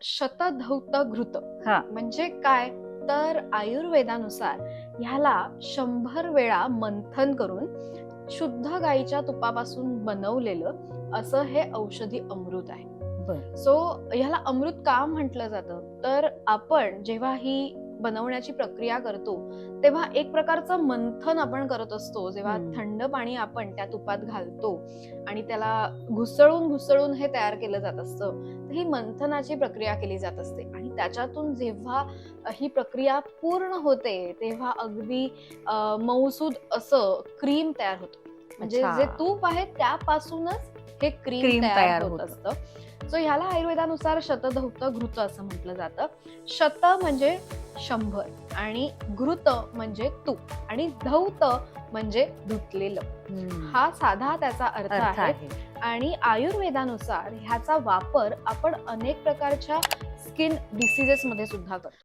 शतधौत घृत हा म्हणजे काय? तर आयुर्वेदानुसार ह्याला 100 वेळा मंथन करून शुद्ध गाईच्या तुपापासून बनवलेलं असं हे औषधी अमृत आहे. बर सो ह्याला अमृत का म्हटलं जातं? तर आपण जेव्हा ही बनवण्याची प्रक्रिया करतो तेव्हा एक प्रकारचं मंथन आपण करत असतो. जेव्हा थंड पाणी आपण त्या तुपात घालतो आणि त्याला घुसळून घुसळून हे तयार केलं जात असतं, तर ही मंथनाची प्रक्रिया केली जात असते आणि त्याच्यातून जेव्हा ही प्रक्रिया पूर्ण होते तेव्हा अगदी मऊसूद असं क्रीम तयार होतं. म्हणजे अच्छा जे तूप आहे त्यापासूनच हे क्रीम क्रीम तयार तयार होत होतं. असतं. सो ह्याला आयुर्वेदानुसार शतधौत घृत असं म्हटलं जातं. शत म्हणजे 100 आणि घृत म्हणजे तूप आणि धौत म्हणजे धुतलेलं. हा साधा त्याचा अर्थ अर्थ आहे. आहे. आणि आयुर्वेदानुसार ह्याचा वापर आपण अनेक प्रकारच्या स्किन डिसीजेस मध्ये सुद्धा करतो.